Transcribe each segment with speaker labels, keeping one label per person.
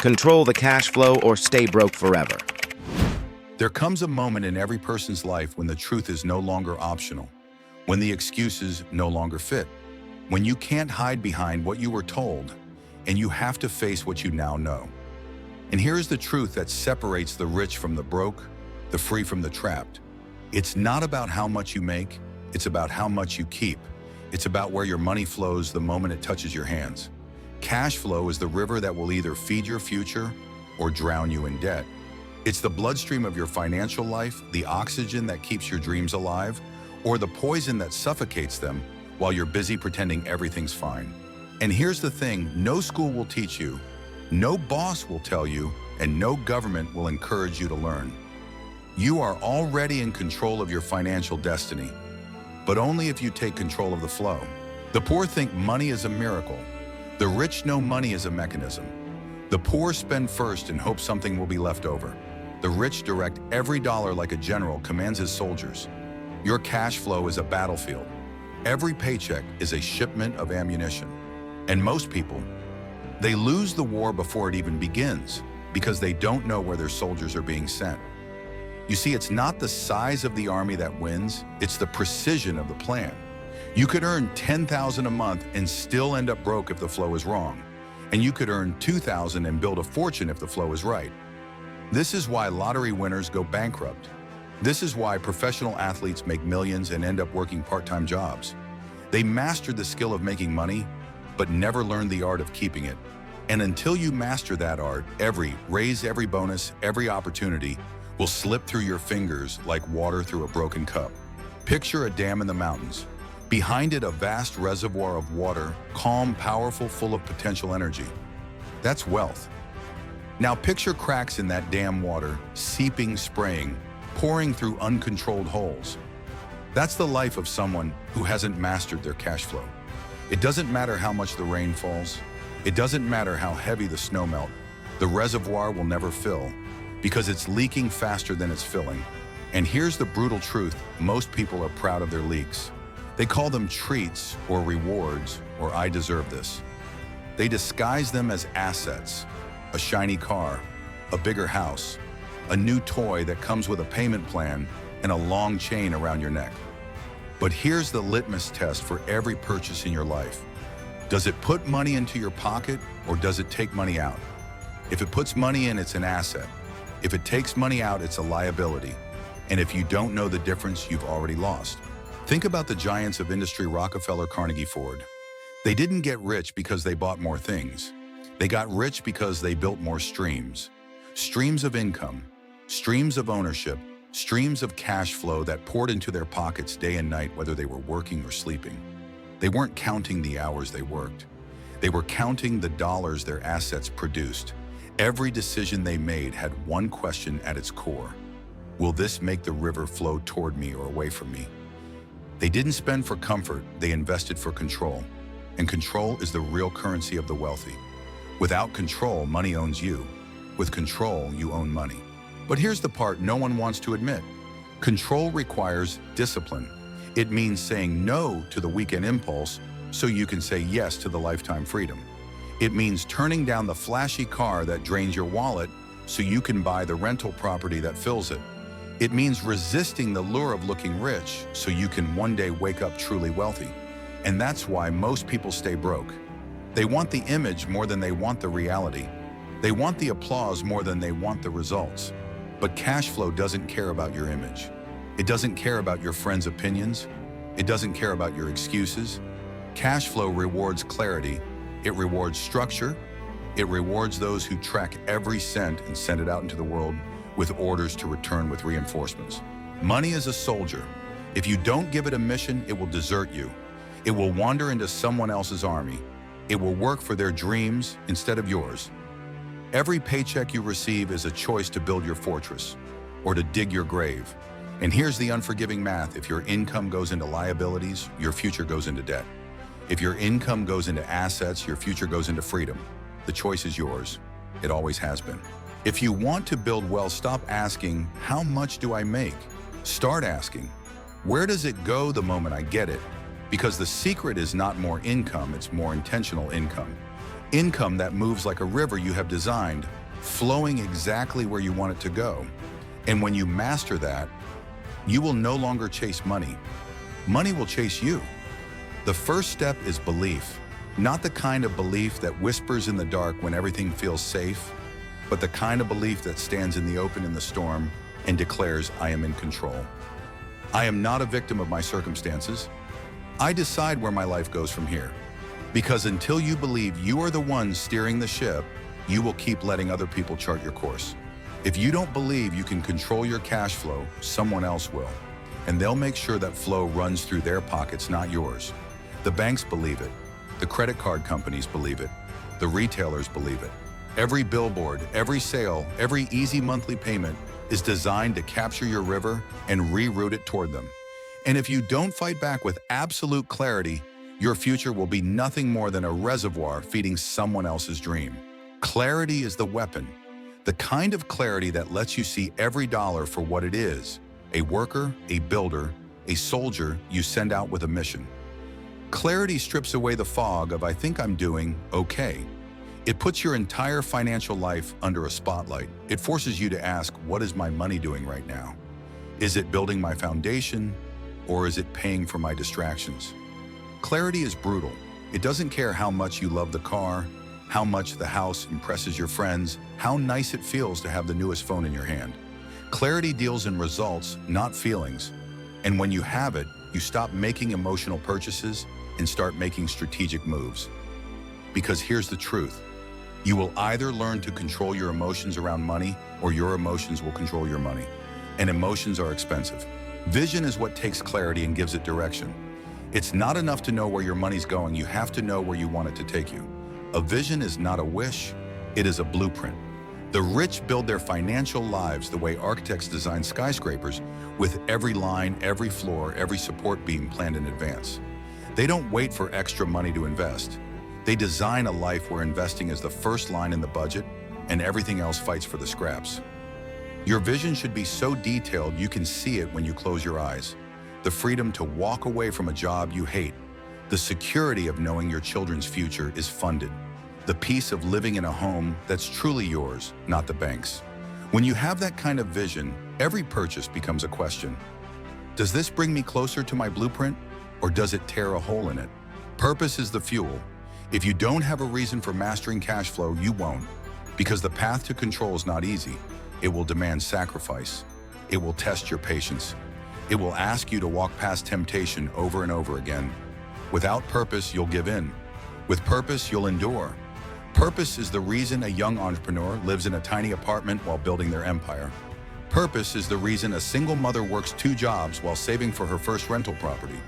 Speaker 1: Control the cash flow or stay broke forever.
Speaker 2: There comes a moment in every person's life when the truth is no longer optional, when the excuses no longer fit, when you can't hide behind what you were told, and you have to face what you now know. And here's the truth that separates the rich from the broke, the free from the trapped. It's not about how much you make, it's about how much you keep. It's about where your money flows the moment it touches your hands. Cash flow is the river that will either feed your future or drown you in debt. It's the bloodstream of your financial life, the oxygen that keeps your dreams alive, or the poison that suffocates them while you're busy pretending everything's fine. And here's the thing, no school will teach you, no boss will tell you, and no government will encourage you to learn. You are already in control of your financial destiny, but only if you take control of the flow. The poor think money is a miracle. The rich know money is a mechanism. The poor spend first and hope something will be left over. The rich direct every dollar like a general commands his soldiers. Your cash flow is a battlefield. Every paycheck is a shipment of ammunition. And most people, they lose the war before it even begins because they don't know where their soldiers are being sent. You see, it's not the size of the army that wins, it's the precision of the plan. You could earn $10,000 a month and still end up broke if the flow is wrong. And you could earn $2,000 and build a fortune if the flow is right. This is why lottery winners go bankrupt. This is why professional athletes make millions and end up working part-time jobs. They mastered the skill of making money, but never learned the art of keeping it. And until you master that art, every raise, every bonus, every opportunity will slip through your fingers like water through a broken cup. Picture a dam in the mountains. Behind it, a vast reservoir of water, calm, powerful, full of potential energy. That's wealth. Now picture cracks in that dam water, seeping, spraying, pouring through uncontrolled holes. That's the life of someone who hasn't mastered their cash flow. It doesn't matter how much the rain falls. It doesn't matter how heavy the snow melt. The reservoir will never fill because it's leaking faster than it's filling. And here's the brutal truth. Most people are proud of their leaks. They call them treats or rewards or I deserve this. They disguise them as assets, a shiny car, a bigger house, a new toy that comes with a payment plan and a long chain around your neck. But here's the litmus test for every purchase in your life. Does it put money into your pocket or does it take money out? If it puts money in, it's an asset. If it takes money out, it's a liability. And if you don't know the difference, you've already lost. Think about the giants of industry, Rockefeller, Carnegie, Ford. They didn't get rich because they bought more things. They got rich because they built more streams. Streams of income, streams of ownership, streams of cash flow that poured into their pockets day and night, whether they were working or sleeping. They weren't counting the hours they worked. They were counting the dollars their assets produced. Every decision they made had one question at its core. Will this make the river flow toward me or away from me? They didn't spend for comfort, they invested for control. And control is the real currency of the wealthy. Without control, money owns you. With control, you own money. But here's the part no one wants to admit. Control requires discipline. It means saying no to the weekend impulse so you can say yes to the lifetime freedom. It means turning down the flashy car that drains your wallet so you can buy the rental property that fills it. It means resisting the lure of looking rich so you can one day wake up truly wealthy. And that's why most people stay broke. They want the image more than they want the reality. They want the applause more than they want the results. But cash flow doesn't care about your image. It doesn't care about your friends' opinions. It doesn't care about your excuses. Cash flow rewards clarity. It rewards structure. It rewards those who track every cent and send it out into the world with orders to return with reinforcements. Money is a soldier. If you don't give it a mission, it will desert you. It will wander into someone else's army. It will work for their dreams instead of yours. Every paycheck you receive is a choice to build your fortress or to dig your grave. And here's the unforgiving math. If your income goes into liabilities, your future goes into debt. If your income goes into assets, your future goes into freedom. The choice is yours. It always has been. If you want to build wealth, stop asking, how much do I make? Start asking, where does it go the moment I get it? Because the secret is not more income, it's more intentional income. Income that moves like a river you have designed, flowing exactly where you want it to go. And when you master that, you will no longer chase money. Money will chase you. The first step is belief, not the kind of belief that whispers in the dark when everything feels safe, but the kind of belief that stands in the open in the storm and declares, I am in control. I am not a victim of my circumstances. I decide where my life goes from here. Because until you believe you are the one steering the ship, you will keep letting other people chart your course. If you don't believe you can control your cash flow, someone else will. And they'll make sure that flow runs through their pockets, not yours. The banks believe it. The credit card companies believe it. The retailers believe it. Every billboard, every sale, every easy monthly payment is designed to capture your river and reroute it toward them. And if you don't fight back with absolute clarity, your future will be nothing more than a reservoir feeding someone else's dream. Clarity is the weapon. The kind of clarity that lets you see every dollar for what it is, a worker, a builder, a soldier you send out with a mission. Clarity strips away the fog of I think I'm doing okay. It puts your entire financial life under a spotlight. It forces you to ask, what is my money doing right now? Is it building my foundation, or is it paying for my distractions? Clarity is brutal. It doesn't care how much you love the car, how much the house impresses your friends, how nice it feels to have the newest phone in your hand. Clarity deals in results, not feelings. And when you have it, you stop making emotional purchases and start making strategic moves. Because here's the truth. You will either learn to control your emotions around money, or your emotions will control your money. And emotions are expensive. Vision is what takes clarity and gives it direction. It's not enough to know where your money's going, you have to know where you want it to take you. A vision is not a wish, it is a blueprint. The rich build their financial lives the way architects design skyscrapers, with every line, every floor, every support beam planned in advance. They don't wait for extra money to invest. They design a life where investing is the first line in the budget and everything else fights for the scraps. Your vision should be so detailed you can see it when you close your eyes. The freedom to walk away from a job you hate. The security of knowing your children's future is funded. The peace of living in a home that's truly yours, not the bank's. When you have that kind of vision, every purchase becomes a question. Does this bring me closer to my blueprint, or does it tear a hole in it? Purpose is the fuel. If you don't have a reason for mastering cash flow, you won't. Because the path to control is not easy. It will demand sacrifice. It will test your patience. It will ask you to walk past temptation over and over again. Without purpose, you'll give in. With purpose, you'll endure. Purpose is the reason a young entrepreneur lives in a tiny apartment while building their empire. Purpose is the reason a single mother works 2 jobs while saving for her first rental property.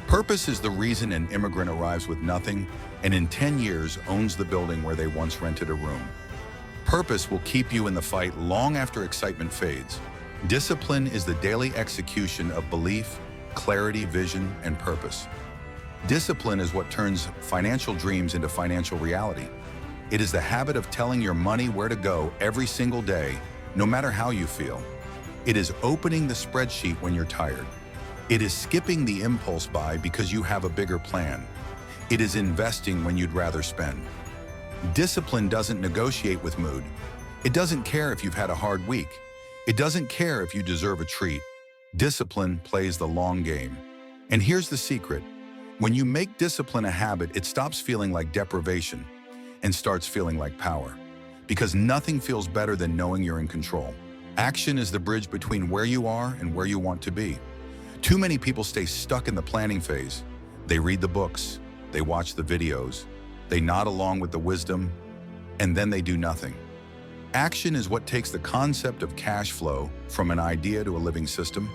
Speaker 2: Purpose is the reason an immigrant arrives with nothing and in 10 years owns the building where they once rented a room. Purpose will keep you in the fight long after excitement fades. Discipline is the daily execution of belief, clarity, vision, and purpose. Discipline is what turns financial dreams into financial reality. It is the habit of telling your money where to go every single day, no matter how you feel. It is opening the spreadsheet when you're tired. It is skipping the impulse buy because you have a bigger plan. It is investing when you'd rather spend. Discipline doesn't negotiate with mood. It doesn't care if you've had a hard week. It doesn't care if you deserve a treat. Discipline plays the long game. And here's the secret. When you make discipline a habit, it stops feeling like deprivation and starts feeling like power. Because nothing feels better than knowing you're in control. Action is the bridge between where you are and where you want to be. Too many people stay stuck in the planning phase. They read the books, they watch the videos, they nod along with the wisdom, and then they do nothing. Action is what takes the concept of cash flow from an idea to a living system.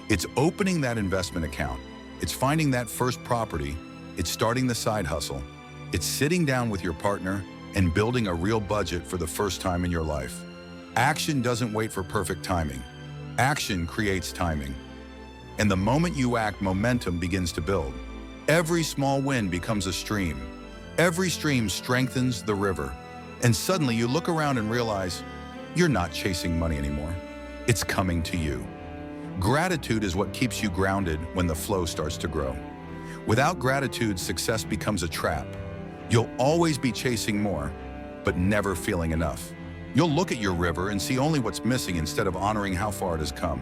Speaker 2: It's opening that investment account. It's finding that first property. It's starting the side hustle. It's sitting down with your partner and building a real budget for the first time in your life. Action doesn't wait for perfect timing. Action creates timing. And the moment you act, momentum begins to build. Every small win becomes a stream. Every stream strengthens the river. And suddenly you look around and realize you're not chasing money anymore. It's coming to you. Gratitude is what keeps you grounded when the flow starts to grow. Without gratitude, success becomes a trap. You'll always be chasing more, but never feeling enough. You'll look at your river and see only what's missing instead of honoring how far it has come.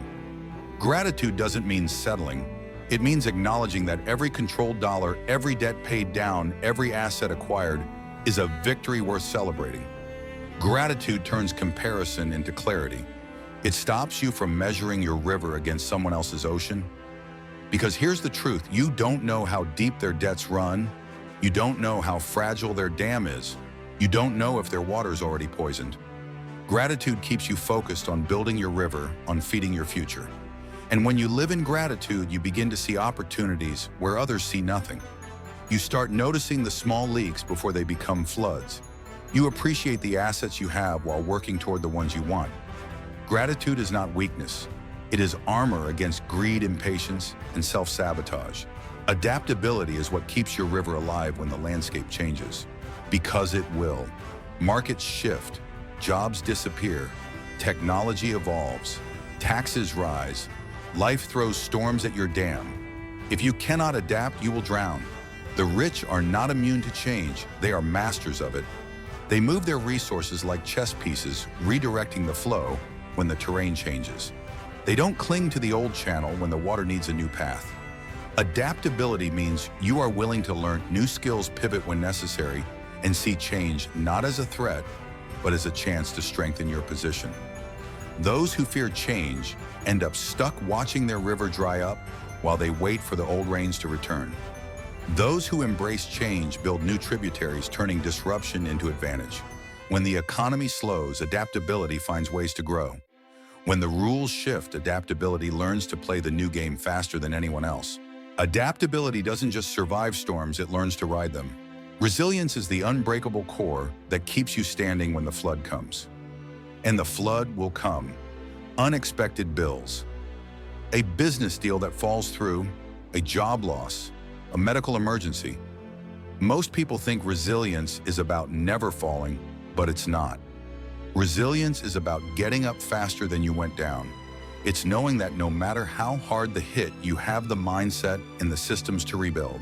Speaker 2: Gratitude doesn't mean settling. It means acknowledging that every controlled dollar, every debt paid down, every asset acquired is a victory worth celebrating. Gratitude turns comparison into clarity. It stops you from measuring your river against someone else's ocean. Because here's the truth, you don't know how deep their debts run. You don't know how fragile their dam is. You don't know if their water's already poisoned. Gratitude keeps you focused on building your river, on feeding your future. And when you live in gratitude, you begin to see opportunities where others see nothing. You start noticing the small leaks before they become floods. You appreciate the assets you have while working toward the ones you want. Gratitude is not weakness. It is armor against greed, impatience, and self-sabotage. Adaptability is what keeps your river alive when the landscape changes. Because it will. Markets shift, jobs disappear, technology evolves, taxes rise, life throws storms at your dam. If you cannot adapt, you will drown. The rich are not immune to change, they are masters of it. They move their resources like chess pieces, redirecting the flow when the terrain changes. They don't cling to the old channel when the water needs a new path. Adaptability means you are willing to learn new skills, pivot when necessary, and see change not as a threat, but as a chance to strengthen your position. Those who fear change end up stuck watching their river dry up while they wait for the old rains to return. Those who embrace change build new tributaries, turning disruption into advantage. When the economy slows, adaptability finds ways to grow. When the rules shift, adaptability learns to play the new game faster than anyone else. Adaptability doesn't just survive storms, it learns to ride them. Resilience is the unbreakable core that keeps you standing when the flood comes. And the flood will come. Unexpected bills. A business deal that falls through, a job loss, a medical emergency. Most people think resilience is about never falling, but it's not. Resilience is about getting up faster than you went down. It's knowing that no matter how hard the hit, you have the mindset and the systems to rebuild.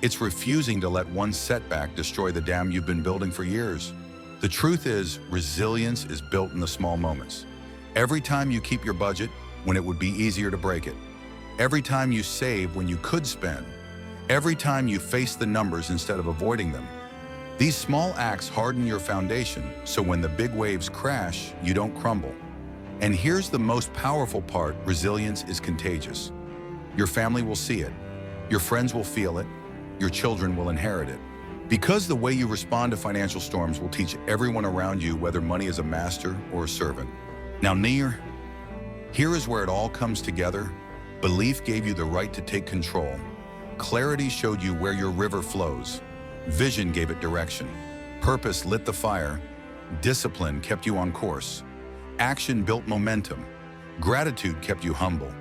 Speaker 2: It's refusing to let one setback destroy the dam you've been building for years. The truth is, resilience is built in the small moments. Every time you keep your budget when it would be easier to break it. Every time you save when you could spend. Every time you face the numbers instead of avoiding them. These small acts harden your foundation, so when the big waves crash, you don't crumble. And here's the most powerful part, resilience is contagious. Your family will see it. Your friends will feel it. Your children will inherit it. Because the way you respond to financial storms will teach everyone around you whether money is a master or a servant. Now, here is where it all comes together. Belief gave you the right to take control. Clarity showed you where your river flows. Vision gave it direction. Purpose lit the fire. Discipline kept you on course. Action built momentum. Gratitude kept you humble.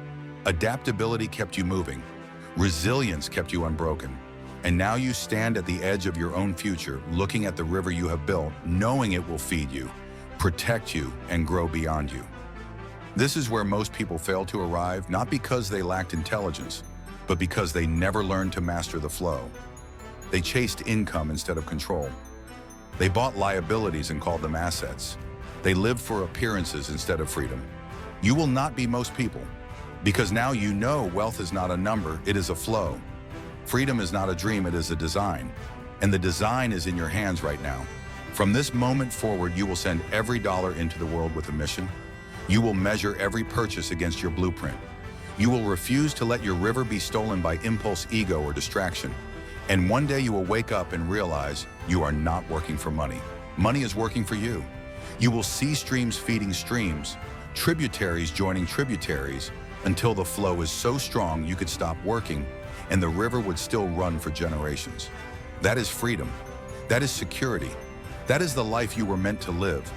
Speaker 2: Adaptability kept you moving. Resilience kept you unbroken. And now you stand at the edge of your own future, looking at the river you have built, knowing it will feed you, protect you, and grow beyond you. This is where most people fail to arrive, not because they lacked intelligence, but because they never learned to master the flow. They chased income instead of control. They bought liabilities and called them assets. They lived for appearances instead of freedom. You will not be most people, because now you know wealth is not a number, it is a flow. Freedom is not a dream, it is a design. And the design is in your hands right now. From this moment forward, you will send every dollar into the world with a mission. You will measure every purchase against your blueprint. You will refuse to let your river be stolen by impulse, ego, or distraction. And one day you will wake up and realize you are not working for money. Money is working for you. You will see streams feeding streams, tributaries joining tributaries, until the flow is so strong you could stop working and the river would still run for generations. That is freedom. That is security. That is the life you were meant to live.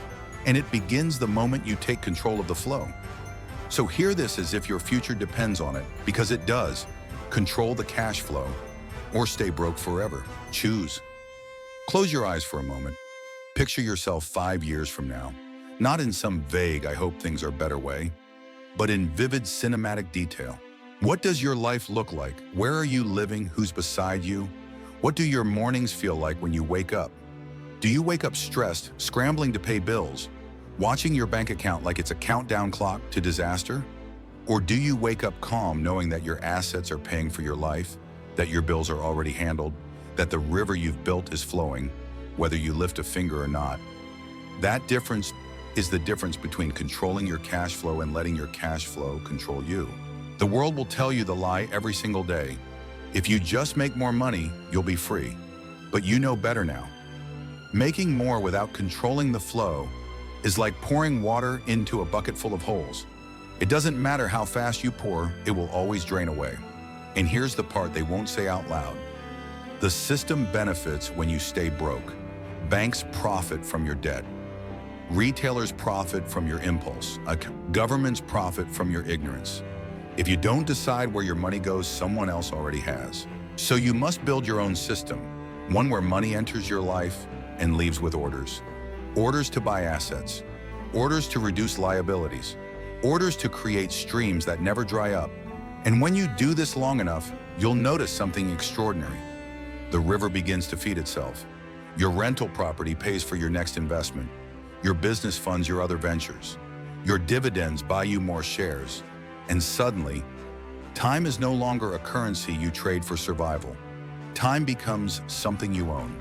Speaker 2: And it begins the moment you take control of the flow. So hear this as if your future depends on it, because it does. Control the cash flow or stay broke forever. Choose. Close your eyes for a moment. Picture yourself 5 years from now, not in some vague, I hope things are better way, but in vivid cinematic detail. What does your life look like? Where are you living? Who's beside you? What do your mornings feel like when you wake up? Do you wake up stressed, scrambling to pay bills, watching your bank account like it's a countdown clock to disaster? Or do you wake up calm knowing that your assets are paying for your life, that your bills are already handled, that the river you've built is flowing, whether you lift a finger or not? That difference is the difference between controlling your cash flow and letting your cash flow control you. The world will tell you the lie every single day. If you just make more money, you'll be free. But you know better now. Making more without controlling the flow is like pouring water into a bucket full of holes. It doesn't matter how fast you pour, it will always drain away. And here's the part they won't say out loud. The system benefits when you stay broke. Banks profit from your debt. Retailers profit from your impulse. Governments profit from your ignorance. If you don't decide where your money goes, someone else already has. So you must build your own system, one where money enters your life and leaves with orders. Orders to buy assets. Orders to reduce liabilities. Orders to create streams that never dry up. And when you do this long enough, you'll notice something extraordinary. The river begins to feed itself. Your rental property pays for your next investment. Your business funds your other ventures. Your dividends buy you more shares. And suddenly, time is no longer a currency you trade for survival. Time becomes something you own.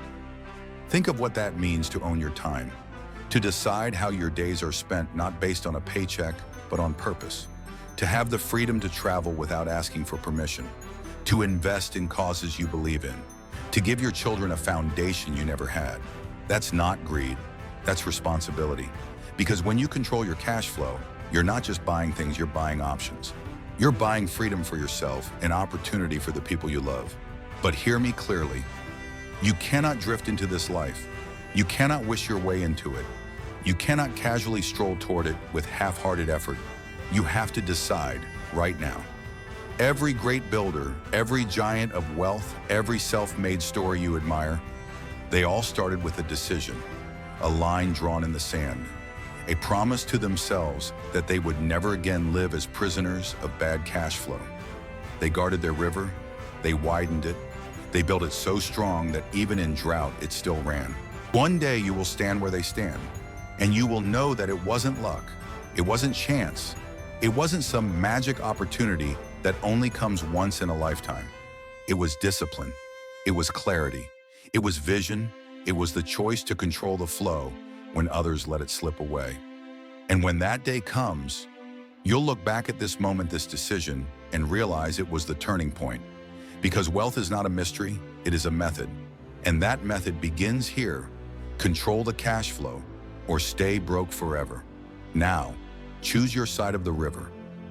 Speaker 2: Think of what that means to own your time. To decide how your days are spent not based on a paycheck, but on purpose. To have the freedom to travel without asking for permission. To invest in causes you believe in. To give your children a foundation you never had. That's not greed. That's responsibility. Because when you control your cash flow, you're not just buying things, you're buying options. You're buying freedom for yourself and opportunity for the people you love. But hear me clearly. You cannot drift into this life. You cannot wish your way into it. You cannot casually stroll toward it with half-hearted effort. You have to decide right now. Every great builder, every giant of wealth, every self-made story you admire, they all started with a decision. A line drawn in the sand, a promise to themselves that they would never again live as prisoners of bad cash flow. They guarded their river, they widened it, they built it so strong that even in drought it still ran. One day you will stand where they stand, and you will know that it wasn't luck, it wasn't chance, it wasn't some magic opportunity that only comes once in a lifetime. It was discipline, it was clarity, it was vision. It was the choice to control the flow when others let it slip away. And when that day comes, you'll look back at this moment, this decision, and realize it was the turning point. Because wealth is not a mystery, it is a method. And that method begins here. Control the cash flow or stay broke forever. Now, choose your side of the river.